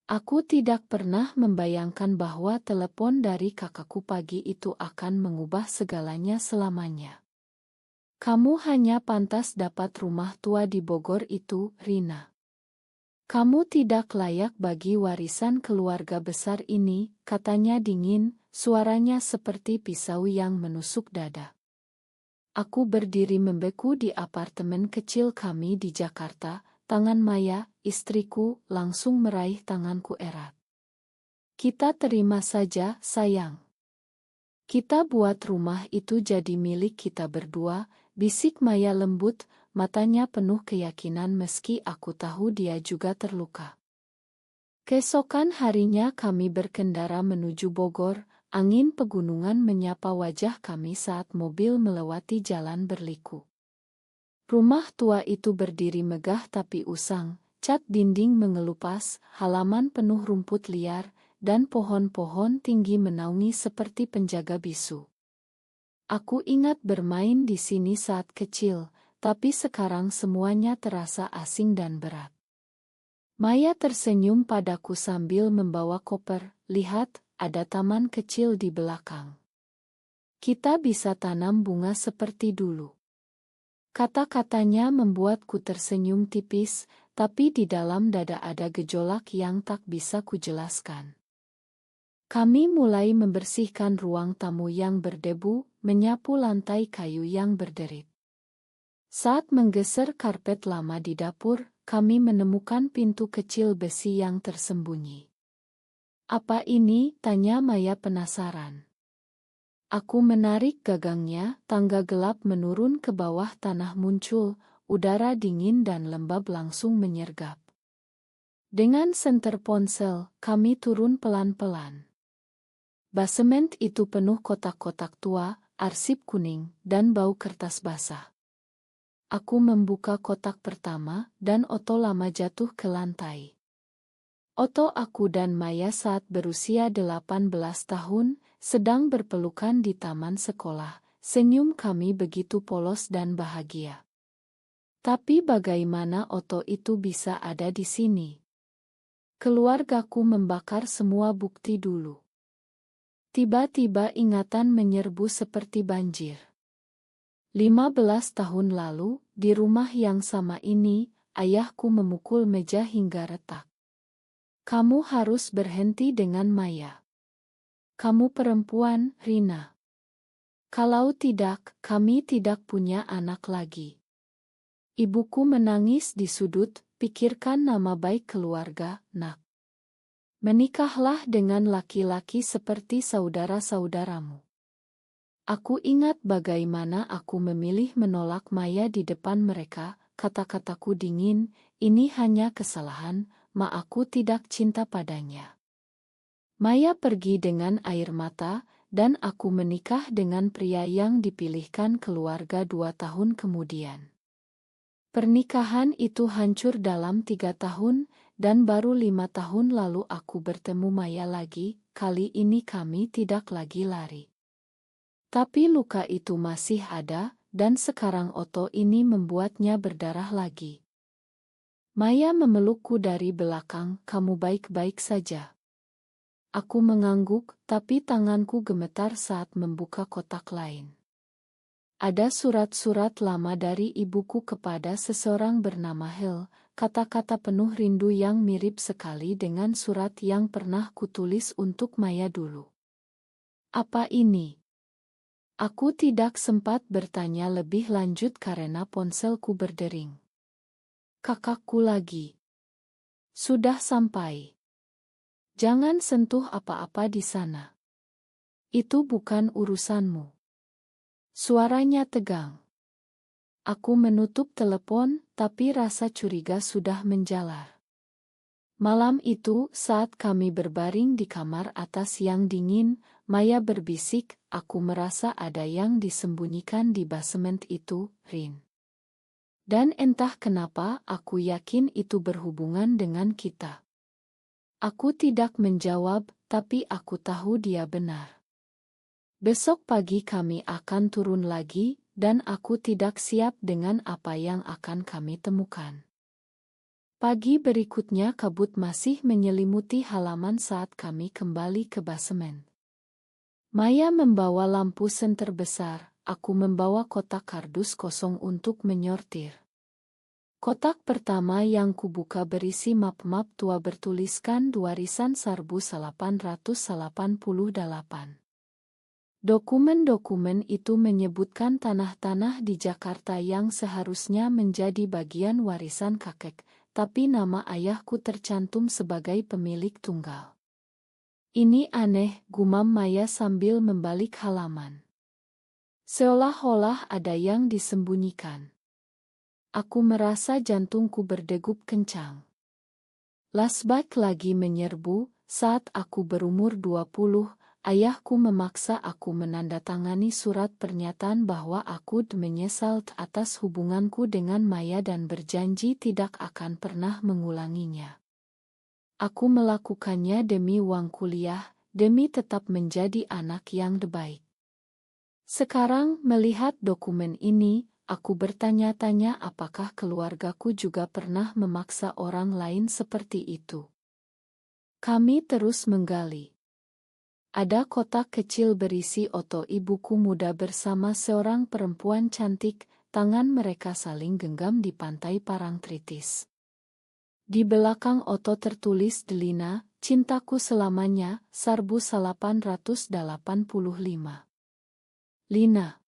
Aku tidak pernah membayangkan bahwa telepon dari kakakku pagi itu akan mengubah segalanya selamanya. Kamu hanya pantas dapat rumah tua di Bogor itu, Rina. Kamu tidak layak bagi warisan keluarga besar ini, katanya dingin, suaranya seperti pisau yang menusuk dada. Aku berdiri membeku di apartemen kecil kami di Jakarta, tangan Maya, istriku, langsung meraih tanganku erat. Kita terima saja, sayang. Kita buat rumah itu jadi milik kita berdua, bisik Maya lembut, matanya penuh keyakinan meski aku tahu dia juga terluka. Keesokan harinya kami berkendara menuju Bogor, angin pegunungan menyapa wajah kami saat mobil melewati jalan berliku. Rumah tua itu berdiri megah tapi usang, cat dinding mengelupas, halaman penuh rumput liar, dan pohon-pohon tinggi menaungi seperti penjaga bisu. Aku ingat bermain di sini saat kecil, tapi sekarang semuanya terasa asing dan berat. Maya tersenyum padaku sambil membawa koper, lihat, ada taman kecil di belakang. Kita bisa tanam bunga seperti dulu. Kata-katanya membuatku tersenyum tipis, tapi di dalam dada ada gejolak yang tak bisa kujelaskan. Kami mulai membersihkan ruang tamu yang berdebu, menyapu lantai kayu yang berderit. Saat menggeser karpet lama di dapur, kami menemukan pintu kecil besi yang tersembunyi. Apa ini? Tanya Maya penasaran. Aku menarik gagangnya, tangga gelap menurun ke bawah tanah muncul, udara dingin dan lembab langsung menyergap. Dengan senter ponsel, kami turun pelan-pelan. Basement itu penuh kotak-kotak tua, arsip kuning, dan bau kertas basah. Aku membuka kotak pertama, dan Oto lama jatuh ke lantai. Oto aku dan Maya saat berusia 18 tahun, sedang berpelukan di taman sekolah, senyum kami begitu polos dan bahagia. Tapi bagaimana Oto itu bisa ada di sini? Keluargaku membakar semua bukti dulu. Tiba-tiba ingatan menyerbu seperti banjir. 15 tahun lalu, di rumah yang sama ini, ayahku memukul meja hingga retak. Kamu harus berhenti dengan Maya. Kamu perempuan, Rina. Kalau tidak, kami tidak punya anak lagi. Ibuku menangis di sudut, pikirkan nama baik keluarga, nak. Menikahlah dengan laki-laki seperti saudara-saudaramu. Aku ingat bagaimana aku memilih menolak Maya di depan mereka, kata-kataku dingin, ini hanya kesalahan, ma aku tidak cinta padanya. Maya pergi dengan air mata, dan aku menikah dengan pria yang dipilihkan keluarga 2 tahun kemudian. Pernikahan itu hancur dalam 3 tahun, dan baru 5 tahun lalu aku bertemu Maya lagi, kali ini kami tidak lagi lari. Tapi luka itu masih ada, dan sekarang Oto ini membuatnya berdarah lagi. Maya memelukku dari belakang, kamu baik-baik saja. Aku mengangguk, tapi tanganku gemetar saat membuka kotak lain. Ada surat-surat lama dari ibuku kepada seseorang bernama Hel, kata-kata penuh rindu yang mirip sekali dengan surat yang pernah kutulis untuk Maya dulu. Apa ini? Aku tidak sempat bertanya lebih lanjut karena ponselku berdering. Kakakku lagi. Sudah sampai. Jangan sentuh apa-apa di sana. Itu bukan urusanmu. Suaranya tegang. Aku menutup telepon, tapi rasa curiga sudah menjalar. Malam itu, saat kami berbaring di kamar atas yang dingin, Maya berbisik, aku merasa ada yang disembunyikan di basement itu, Rin. Dan entah kenapa, aku yakin itu berhubungan dengan kita. Aku tidak menjawab, tapi aku tahu dia benar. Besok pagi kami akan turun lagi, dan aku tidak siap dengan apa yang akan kami temukan. Pagi berikutnya kabut masih menyelimuti halaman saat kami kembali ke basemen. Maya membawa lampu senter besar, aku membawa kotak kardus kosong untuk menyortir. Kotak pertama yang kubuka berisi map-map tua bertuliskan Warisan Sarbu 1888. Dokumen-dokumen itu menyebutkan tanah-tanah di Jakarta yang seharusnya menjadi bagian warisan kakek, tapi nama ayahku tercantum sebagai pemilik tunggal. Ini aneh, gumam Maya sambil membalik halaman. Seolah-olah ada yang disembunyikan. Aku merasa jantungku berdegup kencang. Flashback lagi menyerbu, saat aku berumur 20, ayahku memaksa aku menandatangani surat pernyataan bahwa aku menyesal atas hubunganku dengan Maya dan berjanji tidak akan pernah mengulanginya. Aku melakukannya demi uang kuliah, demi tetap menjadi anak yang baik. Sekarang, melihat dokumen ini, aku bertanya-tanya apakah keluargaku juga pernah memaksa orang lain seperti itu. Kami terus menggali. Ada kotak kecil berisi foto ibuku muda bersama seorang perempuan cantik, tangan mereka saling genggam di pantai Parangtritis. Di belakang foto tertulis Delina, cintaku selamanya, Sarbu 1885. Lina.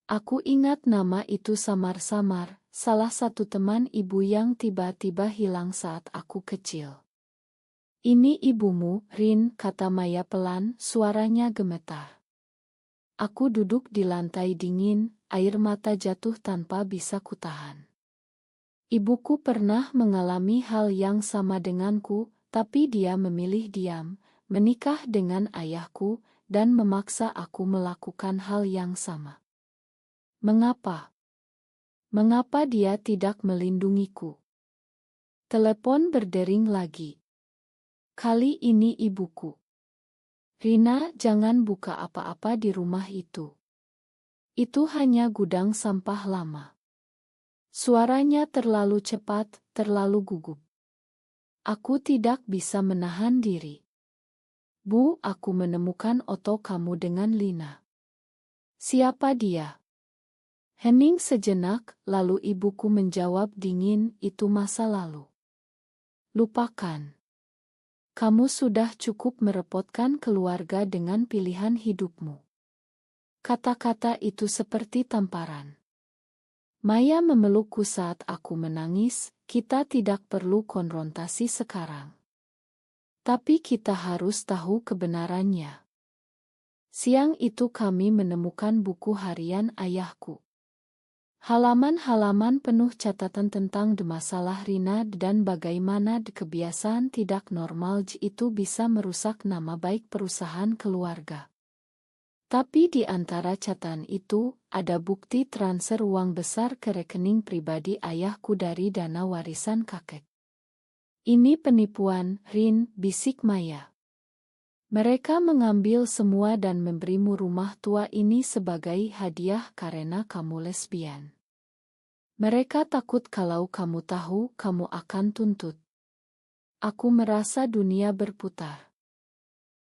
Aku ingat nama itu samar-samar, salah satu teman ibu yang tiba-tiba hilang saat aku kecil. Ini ibumu, Rin, kata Maya pelan, suaranya gemetar. Aku duduk di lantai dingin, air mata jatuh tanpa bisa kutahan. Ibuku pernah mengalami hal yang sama denganku, tapi dia memilih diam, menikah dengan ayahku, dan memaksa aku melakukan hal yang sama. Mengapa? Mengapa dia tidak melindungiku? Telepon berdering lagi. Kali ini ibuku. Rina, jangan buka apa-apa di rumah itu. Itu hanya gudang sampah lama. Suaranya terlalu cepat, terlalu gugup. Aku tidak bisa menahan diri. Bu, aku menemukan foto kamu dengan Lina. Siapa dia? Hening sejenak, lalu ibuku menjawab dingin, itu masa lalu. Lupakan. Kamu sudah cukup merepotkan keluarga dengan pilihan hidupmu. Kata-kata itu seperti tamparan. Maya memelukku saat aku menangis, kita tidak perlu konfrontasi sekarang. Tapi kita harus tahu kebenarannya. Siang itu kami menemukan buku harian ayahku. Halaman-halaman penuh catatan tentang masalah Rina dan bagaimana kebiasaan tidak normal itu bisa merusak nama baik perusahaan keluarga. Tapi di antara catatan itu, ada bukti transfer uang besar ke rekening pribadi ayahku dari dana warisan kakek. Ini penipuan, Rin, bisik Maya. Mereka mengambil semua dan memberimu rumah tua ini sebagai hadiah karena kamu lesbian. Mereka takut kalau kamu tahu, kamu akan tuntut. Aku merasa dunia berputar.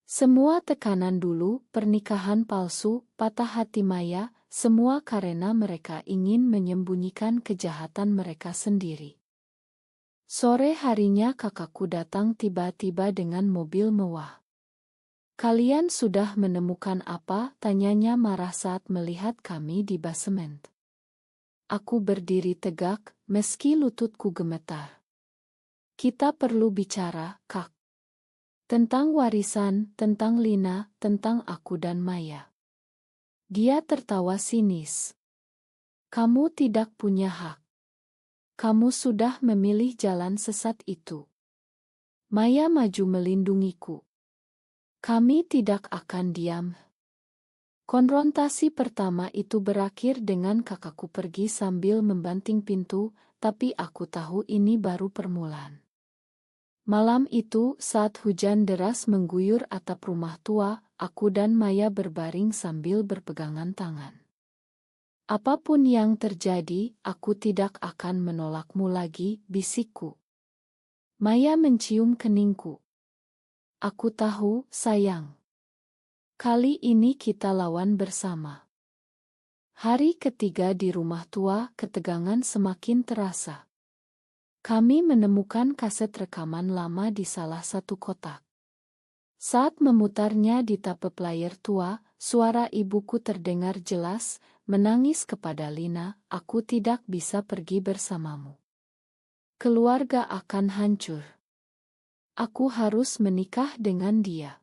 Semua tekanan dulu, pernikahan palsu, patah hati Maya, semua karena mereka ingin menyembunyikan kejahatan mereka sendiri. Sore harinya kakakku datang tiba-tiba dengan mobil mewah. Kalian sudah menemukan apa? Tanyanya marah saat melihat kami di basemen. Aku berdiri tegak, meski lututku gemetar. Kita perlu bicara, Kak. Tentang warisan, tentang Lina, tentang aku dan Maya. Dia tertawa sinis. Kamu tidak punya hak. Kamu sudah memilih jalan sesat itu. Maya maju melindungiku. Kami tidak akan diam. Konfrontasi pertama itu berakhir dengan kakakku pergi sambil membanting pintu, tapi aku tahu ini baru permulaan. Malam itu, saat hujan deras mengguyur atap rumah tua, aku dan Maya berbaring sambil berpegangan tangan. Apapun yang terjadi, aku tidak akan menolakmu lagi, bisikku. Maya mencium keningku. Aku tahu, sayang. Kali ini kita lawan bersama. Hari ketiga di rumah tua, ketegangan semakin terasa. Kami menemukan kaset rekaman lama di salah satu kotak. Saat memutarnya di tape player tua, suara ibuku terdengar jelas, menangis kepada Lina, "Aku tidak bisa pergi bersamamu. Keluarga akan hancur. Aku harus menikah dengan dia."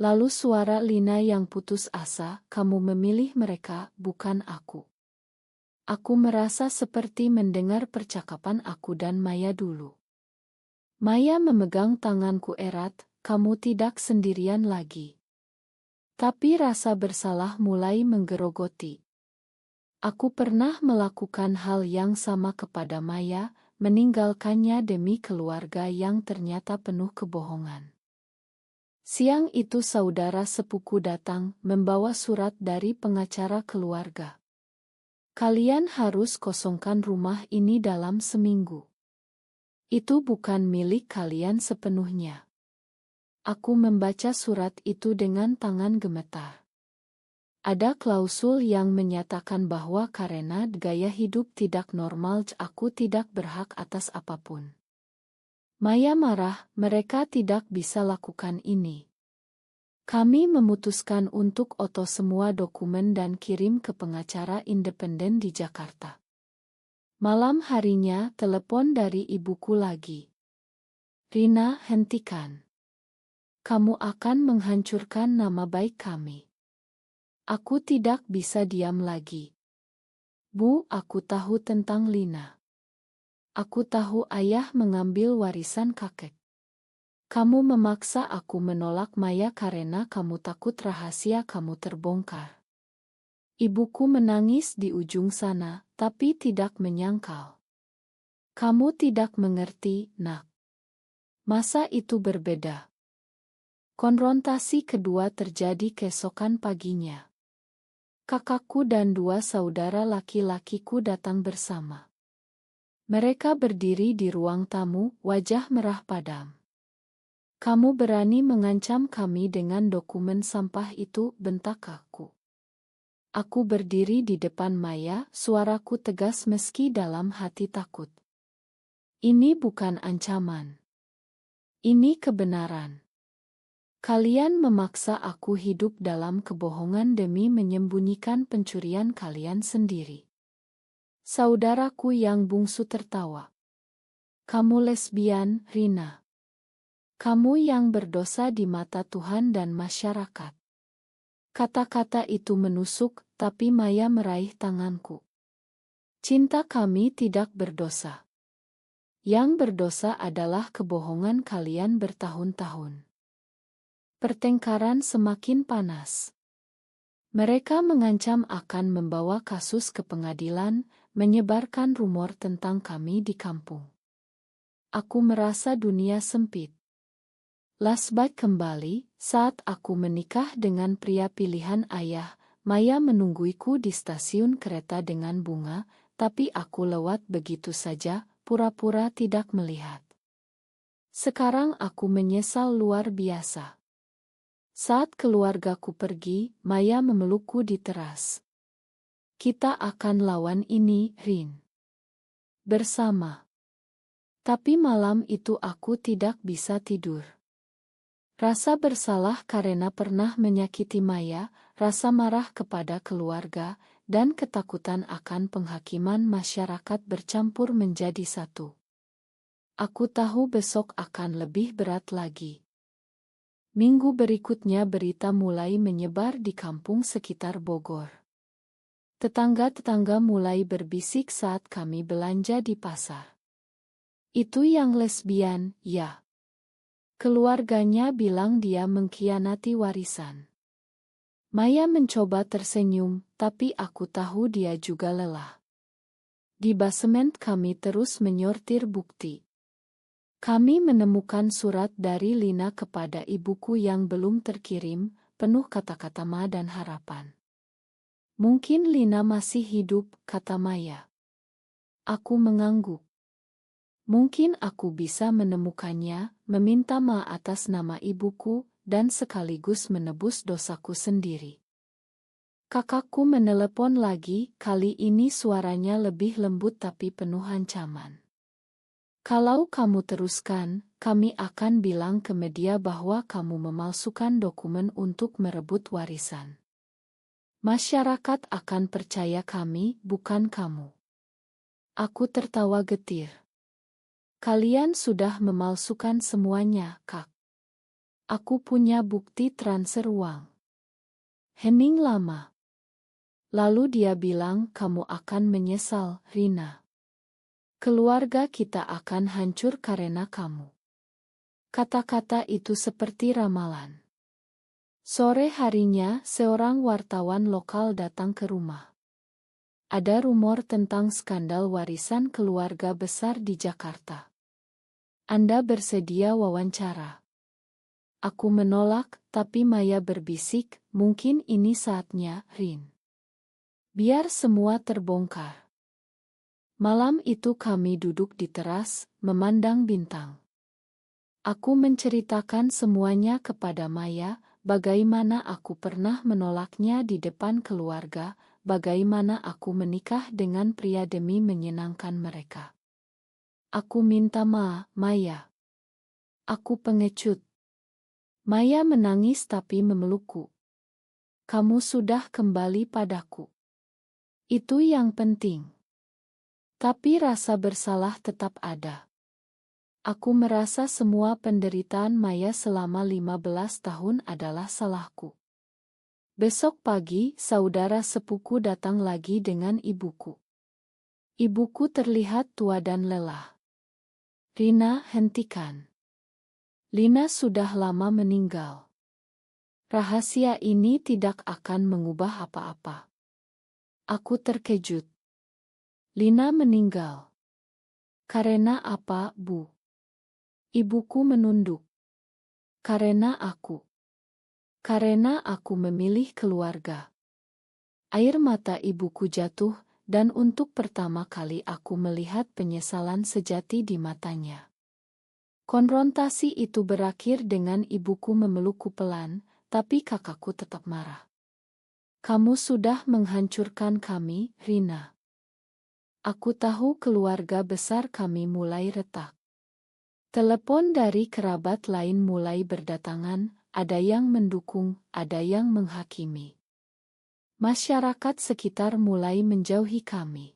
Lalu suara Lina yang putus asa, "Kamu memilih mereka, bukan aku." Aku merasa seperti mendengar percakapan aku dan Maya dulu. Maya memegang tanganku erat, "Kamu tidak sendirian lagi." Tapi rasa bersalah mulai menggerogoti. Aku pernah melakukan hal yang sama kepada Maya, meninggalkannya demi keluarga yang ternyata penuh kebohongan. Siang itu saudara sepuku datang, membawa surat dari pengacara keluarga. "Kalian harus kosongkan rumah ini dalam seminggu. Itu bukan milik kalian sepenuhnya." Aku membaca surat itu dengan tangan gemetar. Ada klausul yang menyatakan bahwa karena gaya hidup tidak normal, aku tidak berhak atas apapun. Maya marah, "Mereka tidak bisa lakukan ini." Kami memutuskan untuk oto semua dokumen dan kirim ke pengacara independen di Jakarta. Malam harinya telepon dari ibuku lagi. "Rina, hentikan. Kamu akan menghancurkan nama baik kami." Aku tidak bisa diam lagi. "Bu, aku tahu tentang Lina. Aku tahu ayah mengambil warisan kakek. Kamu memaksa aku menolak Maya karena kamu takut rahasia kamu terbongkar." Ibuku menangis di ujung sana, tapi tidak menyangkal. "Kamu tidak mengerti, Nak. Masa itu berbeda." Konfrontasi kedua terjadi keesokan paginya. Kakakku dan dua saudara laki-lakiku datang bersama. Mereka berdiri di ruang tamu, wajah merah padam. "Kamu berani mengancam kami dengan dokumen sampah itu?" bentak aku. Aku berdiri di depan Maya, suaraku tegas meski dalam hati takut. "Ini bukan ancaman. Ini kebenaran. Kalian memaksa aku hidup dalam kebohongan demi menyembunyikan pencurian kalian sendiri." Saudaraku yang bungsu tertawa. "Kamu lesbian, Rina. Kamu yang berdosa di mata Tuhan dan masyarakat." Kata-kata itu menusuk, tapi Maya meraih tanganku. "Cinta kami tidak berdosa. Yang berdosa adalah kebohongan kalian bertahun-tahun." Pertengkaran semakin panas. Mereka mengancam akan membawa kasus ke pengadilan, menyebarkan rumor tentang kami di kampung. Aku merasa dunia sempit. Flashback kembali, saat aku menikah dengan pria pilihan ayah, Maya menungguiku di stasiun kereta dengan bunga, tapi aku lewat begitu saja, pura-pura tidak melihat. Sekarang aku menyesal luar biasa. Saat keluargaku pergi, Maya memelukku di teras. "Kita akan lawan ini, Rin. Bersama." Tapi malam itu aku tidak bisa tidur. Rasa bersalah karena pernah menyakiti Maya, rasa marah kepada keluarga, dan ketakutan akan penghakiman masyarakat bercampur menjadi satu. Aku tahu besok akan lebih berat lagi. Minggu berikutnya berita mulai menyebar di kampung sekitar Bogor. Tetangga-tetangga mulai berbisik saat kami belanja di pasar. "Itu yang lesbian, ya." Keluarganya bilang dia mengkhianati warisan. Maya mencoba tersenyum, tapi aku tahu dia juga lelah. Di basemen kami terus menyortir bukti. Kami menemukan surat dari Lina kepada ibuku yang belum terkirim, penuh kata-kata ma dan harapan. "Mungkin Lina masih hidup," kata Maya. Aku mengangguk. Mungkin aku bisa menemukannya, meminta maaf atas nama ibuku, dan sekaligus menebus dosaku sendiri. Kakakku menelepon lagi, kali ini suaranya lebih lembut tapi penuh ancaman. Kalau kamu teruskan, kami akan bilang ke media bahwa kamu memalsukan dokumen untuk merebut warisan. Masyarakat akan percaya kami, bukan kamu. Aku tertawa getir. Kalian sudah memalsukan semuanya, Kak. Aku punya bukti transfer uang. Hening lama. Lalu dia bilang, kamu akan menyesal, Rina. Keluarga kita akan hancur karena kamu. Kata-kata itu seperti ramalan. Sore harinya, seorang wartawan lokal datang ke rumah. Ada rumor tentang skandal warisan keluarga besar di Jakarta. Anda bersedia wawancara? Aku menolak, tapi Maya berbisik, mungkin ini saatnya, Rin. Biar semua terbongkar. Malam itu kami duduk di teras, memandang bintang. Aku menceritakan semuanya kepada Maya, bagaimana aku pernah menolaknya di depan keluarga, bagaimana aku menikah dengan pria demi menyenangkan mereka. Aku minta maaf, Maya. Aku pengecut. Maya menangis tapi memelukku. Kamu sudah kembali padaku. Itu yang penting. Tapi rasa bersalah tetap ada. Aku merasa semua penderitaan Maya selama 15 tahun adalah salahku. Besok pagi, saudara sepuku datang lagi dengan ibuku. Ibuku terlihat tua dan lelah. Rina, hentikan. Lina sudah lama meninggal. Rahasia ini tidak akan mengubah apa-apa. Aku terkejut. Lina meninggal. Karena apa, Bu? Ibuku menunduk. Karena aku. Karena aku memilih keluarga. Air mata ibuku jatuh, dan untuk pertama kali aku melihat penyesalan sejati di matanya. Konfrontasi itu berakhir dengan ibuku memelukku pelan, tapi kakakku tetap marah. Kamu sudah menghancurkan kami, Rina. Aku tahu keluarga besar kami mulai retak. Telepon dari kerabat lain mulai berdatangan, ada yang mendukung, ada yang menghakimi. Masyarakat sekitar mulai menjauhi kami.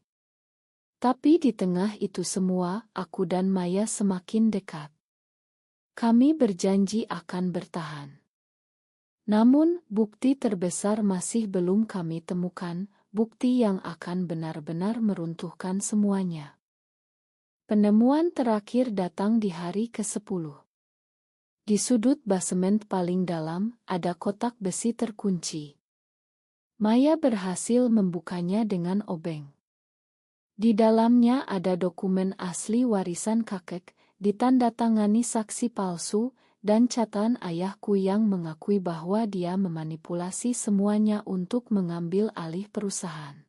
Tapi di tengah itu semua, aku dan Maya semakin dekat. Kami berjanji akan bertahan. Namun, bukti terbesar masih belum kami temukan, bukti yang akan benar-benar meruntuhkan semuanya. Penemuan terakhir datang di hari ke-10. Di sudut basemen paling dalam, ada kotak besi terkunci. Maya berhasil membukanya dengan obeng. Di dalamnya ada dokumen asli warisan kakek, ditandatangani saksi palsu, dan catatan ayahku yang mengakui bahwa dia memanipulasi semuanya untuk mengambil alih perusahaan.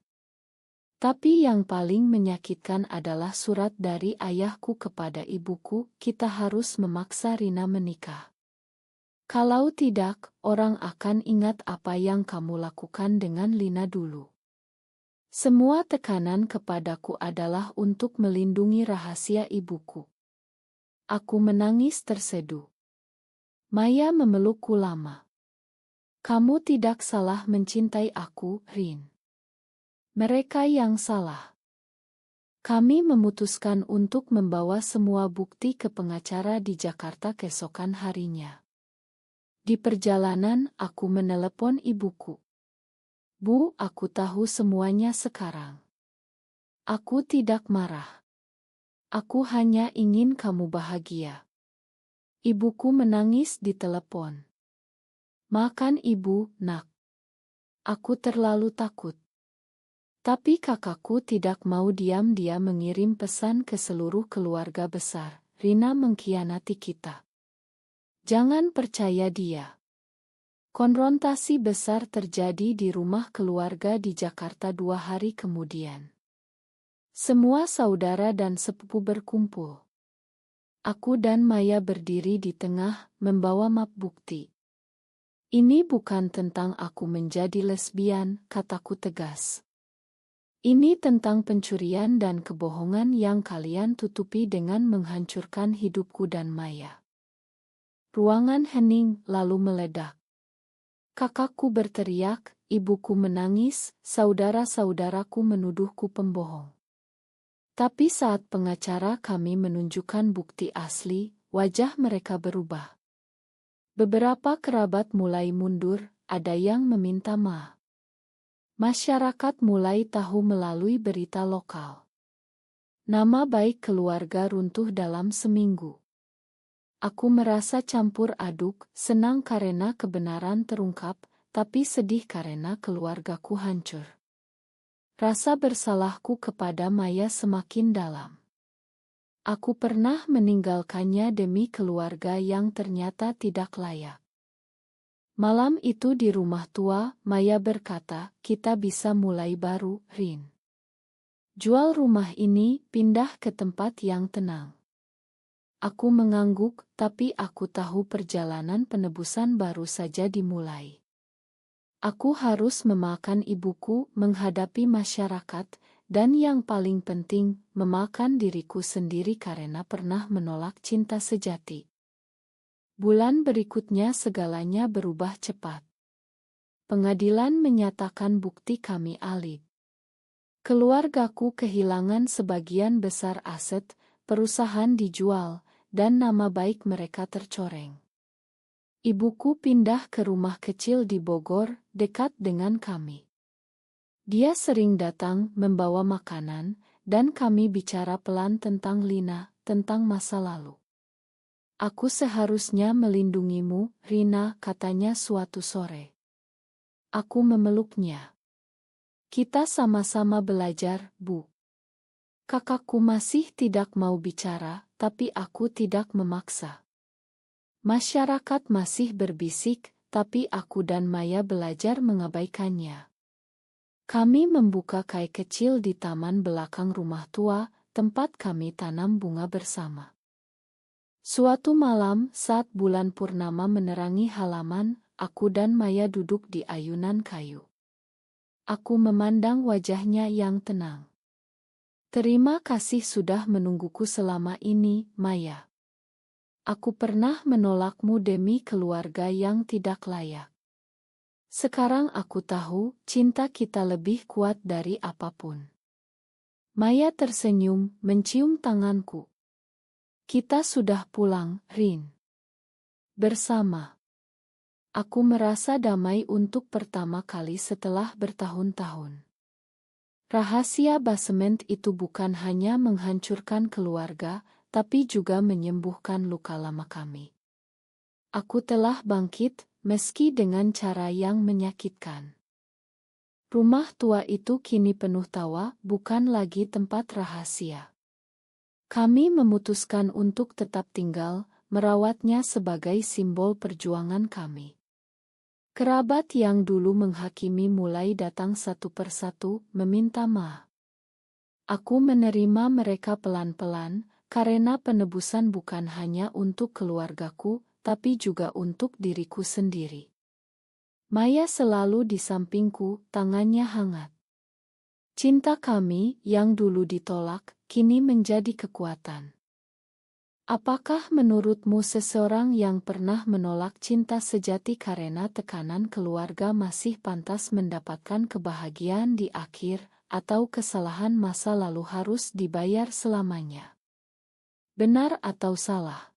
Tapi yang paling menyakitkan adalah surat dari ayahku kepada ibuku, kita harus memaksa Rina menikah. Kalau tidak, orang akan ingat apa yang kamu lakukan dengan Lina dulu. Semua tekanan kepadaku adalah untuk melindungi rahasia ibuku. Aku menangis terseduh. Maya memelukku lama. Kamu tidak salah mencintai aku, Rin. Mereka yang salah. Kami memutuskan untuk membawa semua bukti ke pengacara di Jakarta keesokan harinya. Di perjalanan, aku menelepon ibuku. Bu, aku tahu semuanya sekarang. Aku tidak marah. Aku hanya ingin kamu bahagia. Ibuku menangis di telepon. Makan ibu, nak. Aku terlalu takut. Tapi kakakku tidak mau diam-diam mengirim pesan ke seluruh keluarga besar. Rina mengkhianati kita. Jangan percaya dia. Konfrontasi besar terjadi di rumah keluarga di Jakarta 2 hari kemudian. Semua saudara dan sepupu berkumpul. Aku dan Maya berdiri di tengah, membawa map bukti. Ini bukan tentang aku menjadi lesbian, kataku tegas. Ini tentang pencurian dan kebohongan yang kalian tutupi dengan menghancurkan hidupku dan Maya. Ruangan hening, lalu meledak. Kakakku berteriak, ibuku menangis, saudara-saudaraku menuduhku pembohong. Tapi saat pengacara kami menunjukkan bukti asli, wajah mereka berubah. Beberapa kerabat mulai mundur, ada yang meminta maaf. Masyarakat mulai tahu melalui berita lokal. Nama baik keluarga runtuh dalam seminggu. Aku merasa campur aduk, senang karena kebenaran terungkap, tapi sedih karena keluargaku hancur. Rasa bersalahku kepada Maya semakin dalam. Aku pernah meninggalkannya demi keluarga yang ternyata tidak layak. Malam itu di rumah tua, Maya berkata, kita bisa mulai baru, Rin. Jual rumah ini, pindah ke tempat yang tenang. Aku mengangguk, tapi aku tahu perjalanan penebusan baru saja dimulai. Aku harus memakan ibuku, menghadapi masyarakat, dan yang paling penting, memakan diriku sendiri karena pernah menolak cinta sejati. Bulan berikutnya segalanya berubah cepat. Pengadilan menyatakan bukti kami alib. Keluargaku kehilangan sebagian besar aset, perusahaan dijual, dan nama baik mereka tercoreng. Ibuku pindah ke rumah kecil di Bogor, dekat dengan kami. Dia sering datang membawa makanan, dan kami bicara pelan tentang Lina, tentang masa lalu. Aku seharusnya melindungimu, Rina, katanya suatu sore. Aku memeluknya. Kita sama-sama belajar, Bu. Kakakku masih tidak mau bicara, tapi aku tidak memaksa. Masyarakat masih berbisik, tapi aku dan Maya belajar mengabaikannya. Kami membuka kai kecil di taman belakang rumah tua, tempat kami tanam bunga bersama. Suatu malam, saat bulan purnama menerangi halaman, aku dan Maya duduk di ayunan kayu. Aku memandang wajahnya yang tenang. Terima kasih sudah menungguku selama ini, Maya. Aku pernah menolakmu demi keluarga yang tidak layak. Sekarang aku tahu, cinta kita lebih kuat dari apapun. Maya tersenyum, mencium tanganku. Kita sudah pulang, Rin. Bersama. Aku merasa damai untuk pertama kali setelah bertahun-tahun. Rahasia basement itu bukan hanya menghancurkan keluarga, tapi juga menyembuhkan luka lama kami. Aku telah bangkit, meski dengan cara yang menyakitkan. Rumah tua itu kini penuh tawa, bukan lagi tempat rahasia. Kami memutuskan untuk tetap tinggal, merawatnya sebagai simbol perjuangan kami. Kerabat yang dulu menghakimi mulai datang satu persatu, meminta maaf. Aku menerima mereka pelan-pelan, karena penebusan bukan hanya untuk keluargaku, tapi juga untuk diriku sendiri. Maya selalu di sampingku, tangannya hangat. Cinta kami, yang dulu ditolak, kini menjadi kekuatan. Apakah menurutmu seseorang yang pernah menolak cinta sejati karena tekanan keluarga masih pantas mendapatkan kebahagiaan di akhir, atau kesalahan masa lalu harus dibayar selamanya? Benar atau salah?